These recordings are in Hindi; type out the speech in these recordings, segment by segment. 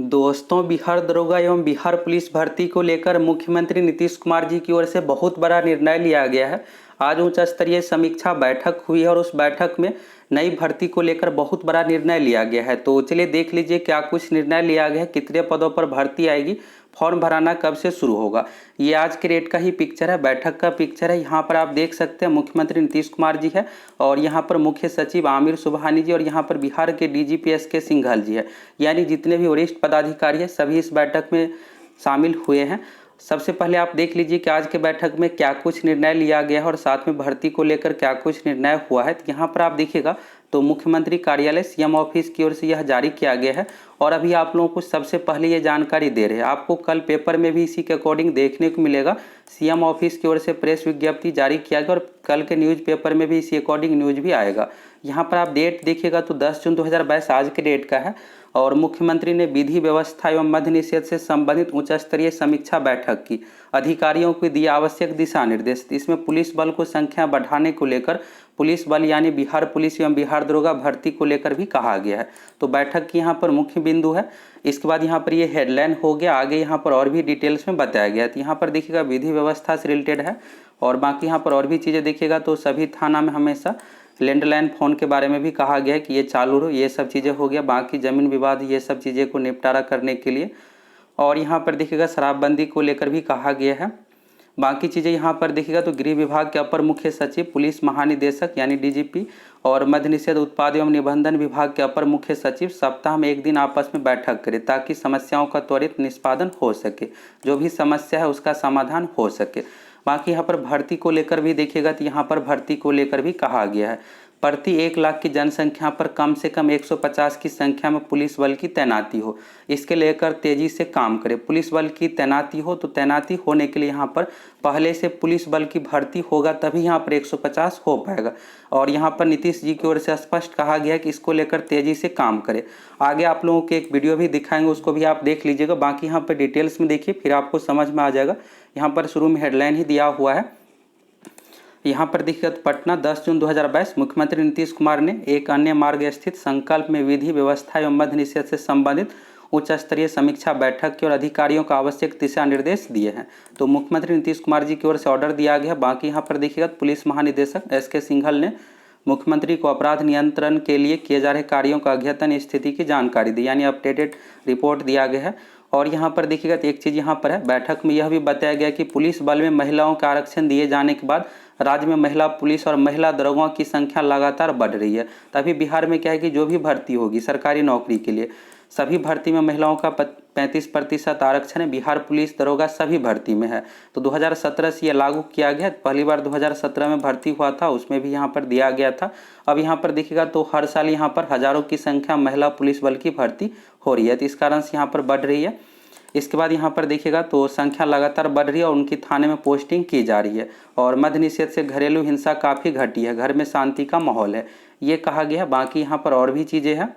दोस्तों, बिहार दरोगा एवं बिहार पुलिस भर्ती को लेकर मुख्यमंत्री नीतीश कुमार जी की ओर से बहुत बड़ा निर्णय लिया गया है। आज उच्च स्तरीय समीक्षा बैठक हुई है और उस बैठक में नई भर्ती को लेकर बहुत बड़ा निर्णय लिया गया है। तो चलिए देख लीजिए क्या कुछ निर्णय लिया गया है, कितने पदों पर भर्ती आएगी, फॉर्म भराना कब से शुरू होगा। ये आज के डेट का ही पिक्चर है, बैठक का पिक्चर है। यहाँ पर आप देख सकते हैं मुख्यमंत्री नीतीश कुमार जी है और यहाँ पर मुख्य सचिव आमिर सुबहानी जी और यहाँ पर बिहार के डीजीपी एस के सिंघल जी है। यानी जितने भी वरिष्ठ पदाधिकारी हैं सभी इस बैठक में शामिल हुए हैं। सबसे पहले आप देख लीजिए कि आज के बैठक में क्या कुछ निर्णय लिया गया है और साथ में भर्ती को लेकर क्या कुछ निर्णय हुआ है। तो यहाँ पर आप देखिएगा तो मुख्यमंत्री कार्यालय सीएम ऑफिस की ओर से यह जारी किया गया है और अभी आप लोगों को सबसे पहले ये जानकारी दे रहे हैं। आपको कल पेपर में भी इसी के अकॉर्डिंग देखने को मिलेगा। सीएम ऑफिस की ओर से प्रेस विज्ञप्ति जारी किया गया और कल के न्यूज़ पेपर में भी इसी अकॉर्डिंग न्यूज भी आएगा। यहाँ पर आप डेट देखिएगा तो 10 जून 2022 आज के डेट का है और मुख्यमंत्री ने विधि व्यवस्था एवं मद्य निषेध से संबंधित उच्च स्तरीय समीक्षा बैठक की, अधिकारियों को दिए आवश्यक दिशा निर्देश। इसमें पुलिस बल को संख्या बढ़ाने को लेकर पुलिस बल यानी बिहार पुलिस एवं बिहार दरोगा भर्ती को लेकर भी कहा गया है। तो बैठक की यहाँ पर मुख्य बिंदु है। इसके बाद यहाँ पर ये हेडलाइन हो गया, आगे यहाँ पर और भी डिटेल्स में बताया गया है। तो यहाँ पर देखिएगा विधि व्यवस्था से रिलेटेड है और बाकी यहाँ पर और भी चीज़ें देखिएगा तो सभी थाना में हमेशा लैंडलाइन फ़ोन के बारे में भी कहा गया है कि ये चालू रहो, ये सब चीज़ें हो गया। बाकी ज़मीन विवाद ये सब चीज़ें को निपटारा करने के लिए और यहाँ पर देखिएगा शराबबंदी को लेकर भी कहा गया है। बाकी चीज़ें यहाँ पर देखिएगा तो गृह विभाग के अपर मुख्य सचिव, पुलिस महानिदेशक यानी डीजीपी और मद्य निषेध उत्पाद एवं निबंधन विभाग के अपर मुख्य सचिव सप्ताह में एक दिन आपस में बैठक करें ताकि समस्याओं का त्वरित निष्पादन हो सके, जो भी समस्या है उसका समाधान हो सके। बाकी यहाँ पर भर्ती को लेकर भी देखिएगा तो यहाँ पर भर्ती को लेकर भी कहा गया है प्रति 1 लाख की जनसंख्या पर कम से कम 150 की संख्या में पुलिस बल की तैनाती हो। इसके लेकर तेजी से काम करे। पुलिस बल की तैनाती हो तो तैनाती होने के लिए यहाँ पर पहले से पुलिस बल की भर्ती होगा तभी यहाँ पर 150 हो पाएगा। और यहाँ पर नीतीश जी की ओर से स्पष्ट कहा गया है कि इसको लेकर तेजी से काम करे। आगे आप लोगों को एक वीडियो भी दिखाएंगे, उसको भी आप देख लीजिएगा। बाकी यहाँ पर डिटेल्स में देखिए फिर आपको समझ में आ जाएगा। यहाँ पर शुरू में हेडलाइन ही दिया हुआ है। यहाँ पर देखिएगा पटना 10 जून 2022 मुख्यमंत्री नीतीश कुमार ने एक अन्य मार्ग स्थित संकल्प में विधि व्यवस्था एवं मद्य निषेध से संबंधित उच्च स्तरीय समीक्षा बैठक की और अधिकारियों को आवश्यक दिशा निर्देश दिए हैं। तो मुख्यमंत्री नीतीश कुमार जी की ओर से ऑर्डर दिया गया। बाकी यहाँ पर देखिएगा पुलिस महानिदेशक एस के सिंघल ने मुख्यमंत्री को अपराध नियंत्रण के लिए किए जा रहे कार्यों का अद्यतन स्थिति की जानकारी दी, यानी अपडेटेड रिपोर्ट दिया गया है। और यहाँ पर देखिएगा तो एक चीज़ यहाँ पर है, बैठक में यह भी बताया गया कि पुलिस बल में महिलाओं का आरक्षण दिए जाने के बाद राज्य में महिला पुलिस और महिला दरोगाओं की संख्या लगातार बढ़ रही है। तभी बिहार में क्या है कि जो भी भर्ती होगी सरकारी नौकरी के लिए सभी भर्ती में महिलाओं का 35% आरक्षण है। बिहार पुलिस दरोगा सभी भर्ती में है। तो 2017 से ये लागू किया गया। पहली बार 2017 में भर्ती हुआ था, उसमें भी यहाँ पर दिया गया था। अब यहाँ पर देखिएगा तो हर साल यहाँ पर हज़ारों की संख्या महिला पुलिस बल की भर्ती हो रही है, तो इस कारण से यहाँ पर बढ़ रही है। इसके बाद यहाँ पर देखिएगा तो संख्या लगातार बढ़ रही है और उनकी थाने में पोस्टिंग की जा रही है। और मद्य निषेध से घरेलू हिंसा काफ़ी घटी है, घर में शांति का माहौल है, ये कहा गया है। बाकी यहाँ पर और भी चीज़ें हैं।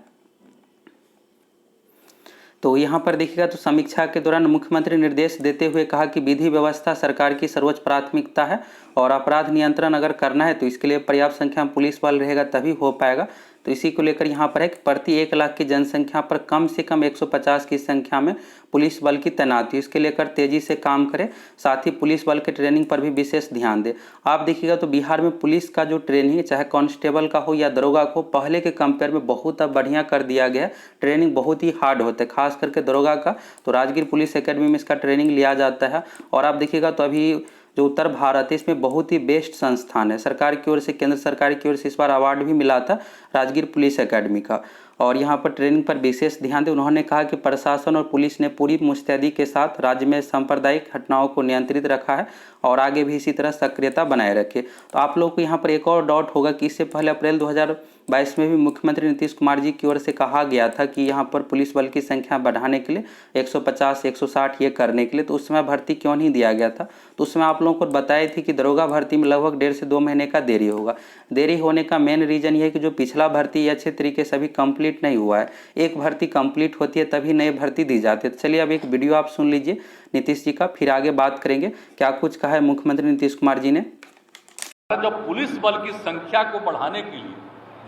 तो यहाँ पर देखिएगा तो समीक्षा के दौरान मुख्यमंत्री निर्देश देते हुए कहा कि विधि व्यवस्था सरकार की सर्वोच्च प्राथमिकता है और अपराध नियंत्रण अगर करना है तो इसके लिए पर्याप्त संख्या में पुलिस बल रहेगा तभी हो पाएगा। तो इसी को लेकर यहाँ पर है कि प्रति 1 लाख की जनसंख्या पर कम से कम 150 की संख्या में पुलिस बल की तैनाती, इसके लेकर तेजी से काम करे। साथ ही पुलिस बल के ट्रेनिंग पर भी विशेष ध्यान दे। आप देखिएगा तो बिहार में पुलिस का जो ट्रेनिंग है चाहे कांस्टेबल का हो या दरोगा को, पहले के कंपेयर में बहुत अब बढ़िया कर दिया गया है। ट्रेनिंग बहुत ही हार्ड होता है, खास करके दरोगा का। तो राजगीर पुलिस एकेडमी में इसका ट्रेनिंग लिया जाता है। और आप देखिएगा तो अभी जो उत्तर भारत है इसमें बहुत ही बेस्ट संस्थान है। सरकार की ओर से, केंद्र सरकार की ओर से इस बार अवार्ड भी मिला था राजगीर पुलिस एकेडमी का। और यहाँ पर ट्रेनिंग पर विशेष ध्यान दें। उन्होंने कहा कि प्रशासन और पुलिस ने पूरी मुस्तैदी के साथ राज्य में सांप्रदायिक घटनाओं को नियंत्रित रखा है और आगे भी इसी तरह सक्रियता बनाए रखे। तो आप लोग को यहाँ पर एक और डाउट होगा कि इससे पहले अप्रैल 2022 में भी मुख्यमंत्री नीतीश कुमार जी की ओर से कहा गया था कि यहाँ पर पुलिस बल की संख्या बढ़ाने के लिए 150 160 ये करने के लिए, तो उस समय भर्ती क्यों नहीं दिया गया था। तो उसमें आप लोगों को बताई थी कि दरोगा भर्ती में लगभग 1.5 से 2 महीने का देरी होगा। देरी होने का मेन रीज़न ये है कि जो पिछला भर्ती अच्छे तरीके से अभी कंप्लीट नहीं हुआ है। एक भर्ती कंप्लीट होती है तभी नई भर्ती दी जाती है। चलिए अब एक वीडियो आप सुन लीजिए नीतीश जी का, फिर आगे बात करेंगे क्या कुछ कहा है मुख्यमंत्री नीतीश कुमार जी ने। जो पुलिस बल की संख्या को बढ़ाने के लिए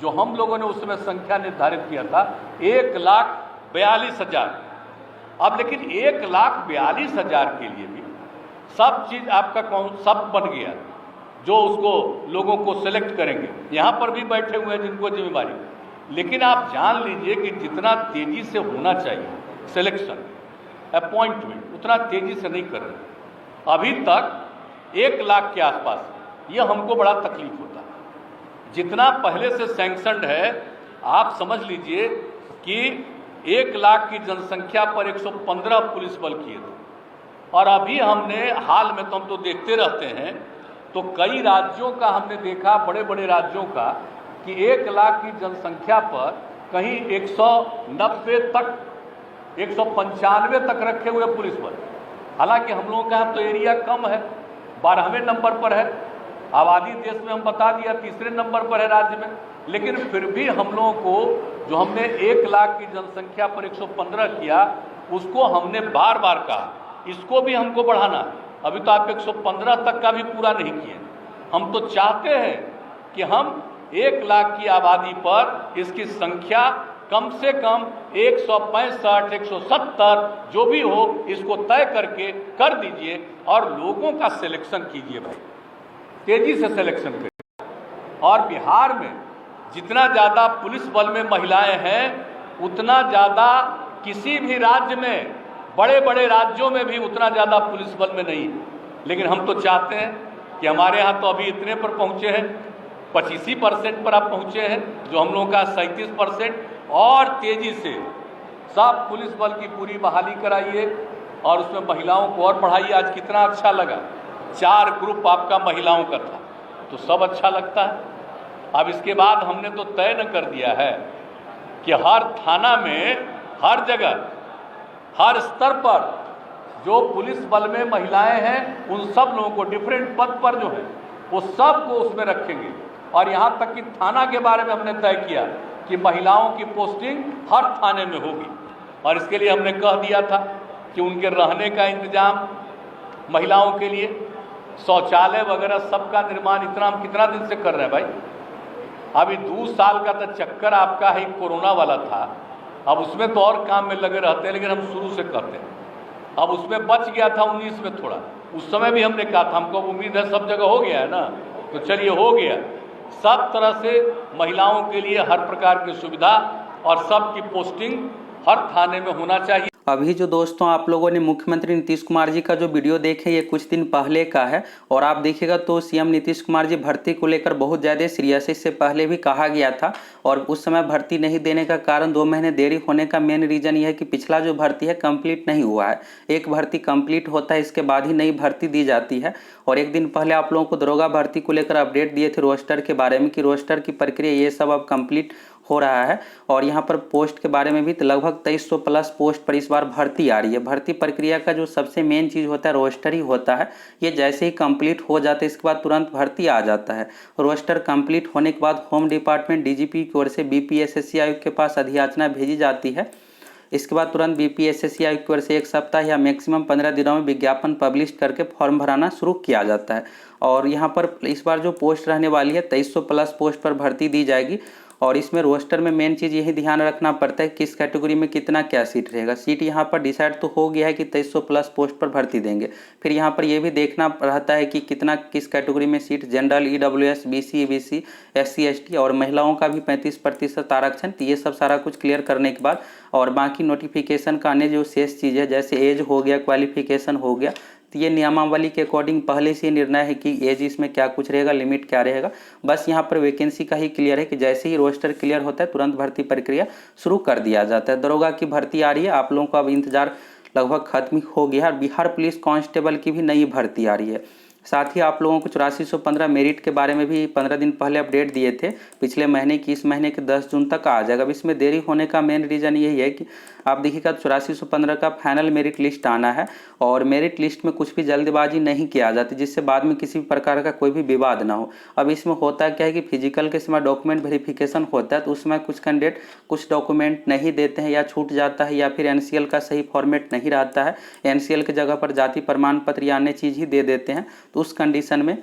जो हम लोगों ने उस समय संख्या निर्धारित किया था 1,42,000, अब लेकिन 1,42,000 के लिए भी सब चीज़ आपका सब बन गया, जो उसको लोगों को सेलेक्ट करेंगे। यहाँ पर भी बैठे हुए हैं जिनको जिम्मेवारी, लेकिन आप जान लीजिए कि जितना तेज़ी से होना चाहिए सिलेक्शन अपॉइंटमेंट उतना तेज़ी से नहीं कर रहे। अभी तक 1 लाख के आसपास, ये हमको बड़ा तकलीफ होता है। जितना पहले से सैंक्शनड है, आप समझ लीजिए कि 1 लाख की जनसंख्या पर 115 पुलिस बल किए थे, और अभी हमने हाल में, तो हम तो देखते रहते हैं, तो कई राज्यों का हमने देखा, बड़े बड़े राज्यों का, कि 1 लाख की जनसंख्या पर कहीं 190 तक 195 तक रखे हुए पुलिस बल। हालांकि हम लोगों का तो एरिया कम है, 12वें नंबर पर है, आबादी देश में हम बता दिया 3रे नंबर पर है राज्य में, लेकिन फिर भी हम लोगों को जो हमने 1 लाख की जनसंख्या पर 115 किया, उसको हमने बार बार कहा इसको भी हमको बढ़ाना। अभी तो आप 115 तक का भी पूरा नहीं किए। हम तो चाहते हैं कि हम 1 लाख की आबादी पर इसकी संख्या कम से कम 165, 170 जो भी हो, इसको तय करके कर दीजिए और लोगों का सिलेक्शन कीजिए भाई, तेजी से सिलेक्शन करिए। और बिहार में जितना ज़्यादा पुलिस बल में महिलाएं हैं, उतना ज़्यादा किसी भी राज्य में, बड़े बड़े राज्यों में भी उतना ज़्यादा पुलिस बल में नहीं है। लेकिन हम तो चाहते हैं कि हमारे यहाँ तो अभी इतने पर पहुँचे हैं, 85% पर आप पहुँचे हैं, जो हम लोगों का 37%, और तेज़ी से सब पुलिस बल की पूरी बहाली कराइए और उसमें महिलाओं को और बढ़ाइए। आज कितना अच्छा लगा, 4 ग्रुप आपका महिलाओं का था, तो सब अच्छा लगता है। अब इसके बाद हमने तो तय न कर दिया है कि हर थाना में, हर जगह, हर स्तर पर जो पुलिस बल में महिलाएं हैं, उन सब लोगों को डिफरेंट पद पर जो है वो सबको उसमें रखेंगे। और यहाँ तक कि थाना के बारे में हमने तय किया कि महिलाओं की पोस्टिंग हर थाने में होगी, और इसके लिए हमने कह दिया था कि उनके रहने का इंतजाम महिलाओं के लिए, शौचालय वगैरह सबका निर्माण, इतना हम कितना दिन से कर रहे हैं भाई। अभी 2 साल का तो चक्कर आपका है, कोरोना वाला था, अब उसमें तो और काम में लगे रहते हैं, लेकिन हम शुरू से करते हैं। अब उसमें बच गया था 19 में थोड़ा, उस समय भी हमने कहा था, हमको उम्मीद है सब जगह हो गया है ना, तो चलिए हो गया। सब तरह से महिलाओं के लिए हर प्रकार की सुविधा और सबकी पोस्टिंग हर थाने में होना चाहिए। अभी जो दोस्तों आप लोगों ने मुख्यमंत्री नीतीश कुमार जी का जो वीडियो देखे, ये कुछ दिन पहले का है, और आप देखिएगा तो सीएम नीतीश कुमार जी भर्ती को लेकर बहुत ज़्यादा सीरियस है। इससे पहले भी कहा गया था, और उस समय भर्ती नहीं देने का कारण, 2 महीने देरी होने का मेन रीज़न ये है कि पिछला जो भर्ती है कंप्लीट नहीं हुआ है। एक भर्ती कंप्लीट होता है, इसके बाद ही नई भर्ती दी जाती है। और एक दिन पहले आप लोगों को दरोगा भर्ती को लेकर अपडेट दिए थे रोस्टर के बारे में, कि रोस्टर की प्रक्रिया ये सब अब कंप्लीट हो रहा है। और यहाँ पर पोस्ट के बारे में भी, तो लगभग 2300 प्लस पोस्ट पर इस बार भर्ती आ रही है। भर्ती प्रक्रिया का जो सबसे मेन चीज़ होता है रोस्टर ही होता है। ये जैसे ही कंप्लीट हो जाता है, इसके बाद तुरंत भर्ती आ जाता है। रोस्टर कंप्लीट होने के बाद होम डिपार्टमेंट डीजीपी की ओर से बीपीएसएससी आयोग के पास अधियाचना भेजी जाती है। इसके बाद तुरंत बीपीएसएससी आयोग की ओर से 1 सप्ताह या मैक्सिमम 15 दिनों में विज्ञापन पब्लिश करके फॉर्म भराना शुरू किया जाता है। और यहाँ पर इस बार जो पोस्ट रहने वाली है, 2300 प्लस पोस्ट पर भर्ती दी जाएगी। और इसमें रोस्टर में मेन चीज़ यही ध्यान रखना पड़ता है किस कैटेगरी में कितना क्या सीट रहेगा। सीट यहाँ पर डिसाइड तो हो गया है कि 2300 प्लस पोस्ट पर भर्ती देंगे। फिर यहाँ पर यह भी देखना रहता है कि कितना किस कैटेगरी में seat, general, EWS, BC, EBC, SC, ST, और महिलाओं का भी 35% आरक्षण। तो ये सब सारा कुछ क्लियर करने के बाद, और बाकी नोटिफिकेशन का अन्य जो शेष चीज़ है, जैसे एज हो गया, क्वालिफिकेशन हो गया, तो ये नियमावली के अकॉर्डिंग पहले से निर्णय है कि एज इसमें क्या कुछ रहेगा, लिमिट क्या रहेगा। बस यहाँ पर वैकेंसी का ही क्लियर है कि जैसे ही रोस्टर क्लियर होता है तुरंत भर्ती प्रक्रिया शुरू कर दिया जाता है। दरोगा की भर्ती आ रही है, आप लोगों का अब इंतजार लगभग खत्म हो गया है। बिहार पुलिस कांस्टेबल की भी नई भर्ती आ रही है। साथ ही आप लोगों को 8415 मेरिट के बारे में भी 15 दिन पहले अपडेट दिए थे, पिछले महीने की, इस महीने के 10 जून तक आ जाएगा। अब इसमें देरी होने का मेन रीज़न यही है कि आप देखिएगा 8415 का फाइनल मेरिट लिस्ट आना है, और मेरिट लिस्ट में कुछ भी जल्दबाजी नहीं किया जाती, जिससे बाद में किसी भी प्रकार का कोई भी विवाद ना हो। अब इसमें होता क्या है कि फिजिकल के समय डॉक्यूमेंट वेरिफिकेशन होता है, तो उसमें कुछ कैंडिडेट कुछ डॉक्यूमेंट नहीं देते हैं, या छूट जाता है, या फिर एनसीएल का सही फॉर्मेट नहीं रहता है, एनसीएल की जगह पर जाति प्रमाण पत्र या अन्य चीज़ ही दे देते हैं। तो उस कंडीशन में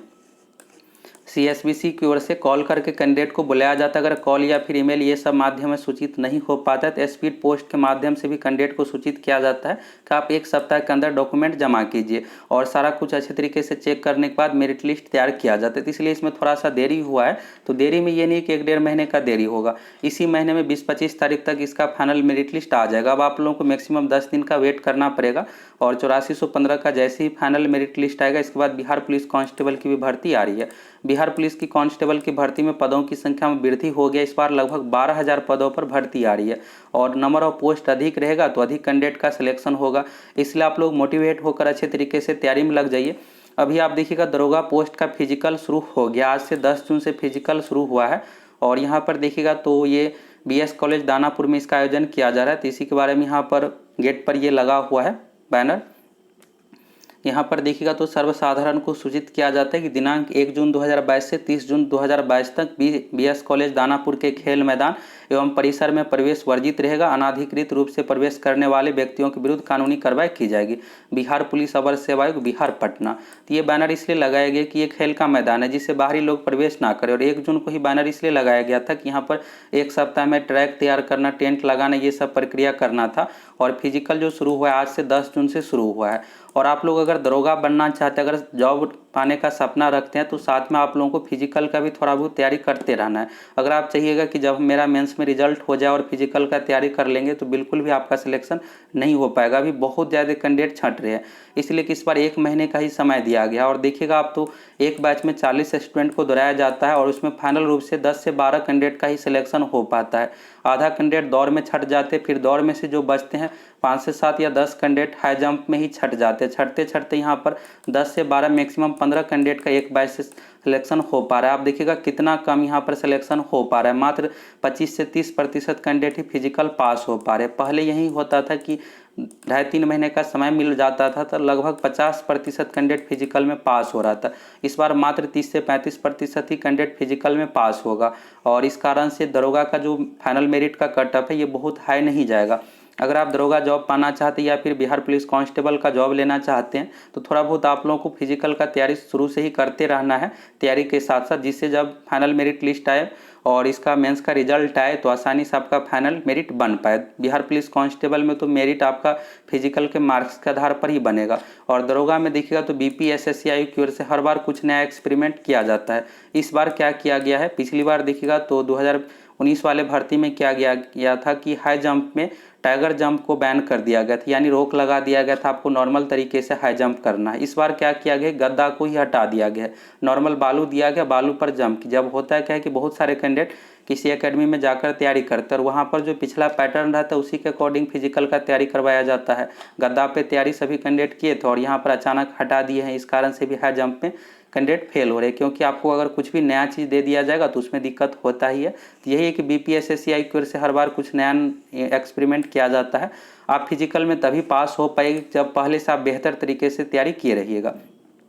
CSBC की ओर से कॉल करके कैंडिडेट को बुलाया जाता है। अगर कॉल या फिर ईमेल ये सब माध्यम में सूचित नहीं हो पाता है तो स्पीड पोस्ट के माध्यम से भी कैंडिडेट को सूचित किया जाता है कि आप 1 सप्ताह के अंदर डॉक्यूमेंट जमा कीजिए, और सारा कुछ अच्छे तरीके से चेक करने के बाद मेरिट लिस्ट तैयार किया जाता है। तो इसलिए इसमें थोड़ा सा देरी हुआ है। तो देरी में ये नहीं कि 1-1.5 महीने का देरी होगा, इसी महीने में 20-25 तारीख तक इसका फाइनल मेरिट लिस्ट आ जाएगा। अब आप लोगों को मैक्सिमम 10 दिन का वेट करना पड़ेगा, और 8415 का जैसे ही फाइनल मेरिट लिस्ट आएगा इसके बाद बिहार पुलिस कांस्टेबल की भी भर्ती आ रही है। बिहार पुलिस की कांस्टेबल की भर्ती में पदों की संख्या में वृद्धि हो गया। इस बार लगभग 12,000 पदों पर भर्ती आ रही है, और नंबर ऑफ पोस्ट अधिक रहेगा तो अधिक कैंडिडेट का सिलेक्शन होगा। इसलिए आप लोग मोटिवेट होकर अच्छे तरीके से तैयारी में लग जाइए। अभी आप देखिएगा दरोगा पोस्ट का फिजिकल शुरू हो गया, आज से 10 जून से फिजिकल शुरू हुआ है। और यहाँ पर देखिएगा तो ये BS कॉलेज दानापुर में इसका आयोजन किया जा रहा है। तो इसी के बारे में यहाँ पर गेट पर ये लगा हुआ है बैनर। यहाँ पर देखिएगा तो सर्वसाधारण को सूचित किया जाता है कि दिनांक 1 जून 2022 से 30 जून 2022 तक BS कॉलेज दानापुर के खेल मैदान एवं परिसर में प्रवेश वर्जित रहेगा। अनाधिकृत रूप से प्रवेश करने वाले व्यक्तियों के विरुद्ध कानूनी कार्रवाई की जाएगी। बिहार पुलिस अवर सेवा आयोग बिहार पटना। तो ये बैनर इसलिए लगाया गया कि ये खेल का मैदान है जिससे बाहरी लोग प्रवेश ना करें। और 1 जून को ही बैनर इसलिए लगाया गया था कि यहाँ पर 1 सप्ताह में ट्रैक तैयार करना, टेंट लगाना, ये सब प्रक्रिया करना था। और फिजिकल जो शुरू हुआ है आज से 10 जून से शुरू हुआ है। और आप लोग अगर दरोगा बनना चाहते हैं, अगर जॉब पाने का सपना रखते हैं, तो साथ में आप लोगों को फिजिकल का भी थोड़ा बहुत तैयारी करते रहना है। अगर आप चाहिएगा कि जब मेरा मेंस में रिजल्ट हो जाए और फिजिकल का तैयारी कर लेंगे तो बिल्कुल भी आपका सिलेक्शन नहीं हो पाएगा। अभी बहुत ज़्यादा कैंडिडेट छंट रहे हैं, इसलिए कि इस बार 1 महीने का ही समय दिया गया। और देखिएगा आप तो एक बैच में 40 स्टूडेंट को दोहराया जाता है, और उसमें फाइनल रूप से 10 से 12 कैंडिडेट का ही सिलेक्शन हो पाता है। आधा कैंडिडेट दौड़ में छट जाते, फिर दौड़ में से जो बचते हैं 5 से 7 या 10 कैंडिडेट हाई जंप में ही छट जाते। छटते छटते यहाँ पर 10 से 12 मैक्सिमम 15 कैंडिडेट का एक बैच से सिलेक्शन हो पा रहा है। आप देखिएगा कितना कम यहाँ पर सिलेक्शन हो पा रहा है। मात्र 25 से 30% कैंडिडेट ही फिजिकल पास हो पा रहे। पहले यही होता था कि 2.5-3 महीने का समय मिल जाता था तो लगभग 50% कैंडिडेट फिजिकल में पास हो रहा था। इस बार मात्र 30 से 35% ही कैंडिडेट फिजिकल में पास होगा, और इस कारण से दरोगा का जो फाइनल मेरिट का कट ऑफ है ये बहुत हाई नहीं जाएगा। अगर आप दरोगा जॉब पाना चाहते हैं या फिर बिहार पुलिस कांस्टेबल का जॉब लेना चाहते हैं तो थोड़ा बहुत आप लोगों को फिजिकल का तैयारी शुरू से ही करते रहना है, तैयारी के साथ साथ, जिससे जब फाइनल मेरिट लिस्ट आए और इसका मेंस का रिजल्ट आए तो आसानी से आपका फाइनल मेरिट बन पाए। बिहार पुलिस कांस्टेबल में तो मेरिट आपका फिजिकल के मार्क्स के आधार पर ही बनेगा। और दरोगा में देखिएगा तो BPSSC आयोग की ओर से हर बार कुछ नया एक्सपेरिमेंट किया जाता है। इस बार क्या किया गया है, पिछली बार देखिएगा तो 2019 वाले भर्ती में क्या गया था कि हाई जंप में टाइगर जंप को बैन कर दिया गया था, यानी रोक लगा दिया गया था, आपको नॉर्मल तरीके से हाई जंप करना है। इस बार क्या किया गया, गद्दा को ही हटा दिया गया, नॉर्मल बालू दिया गया, बालू पर जंप। जब होता है क्या है कि बहुत सारे कैंडिडेट किसी एकेडमी में जाकर तैयारी करते हैं और वहाँ पर जो पिछला पैटर्न रहता है उसी के अकॉर्डिंग फिजिकल का तैयारी करवाया जाता है। गद्दा पे तैयारी सभी कैंडिडेट किए थे और यहाँ पर अचानक हटा दिए हैं, इस कारण से भी हाई जंप में कैंडिडेट फेल हो रहे हैं। क्योंकि आपको अगर कुछ भी नया चीज़ दे दिया जाएगा तो उसमें दिक्कत होता ही है। तो यही है कि BPSSC आयोग की ओर से हर बार कुछ नया एक्सपेरिमेंट किया जाता है। आप फिजिकल में तभी पास हो पाएंगे जब पहले से आप बेहतर तरीके से तैयारी किए रहिएगा।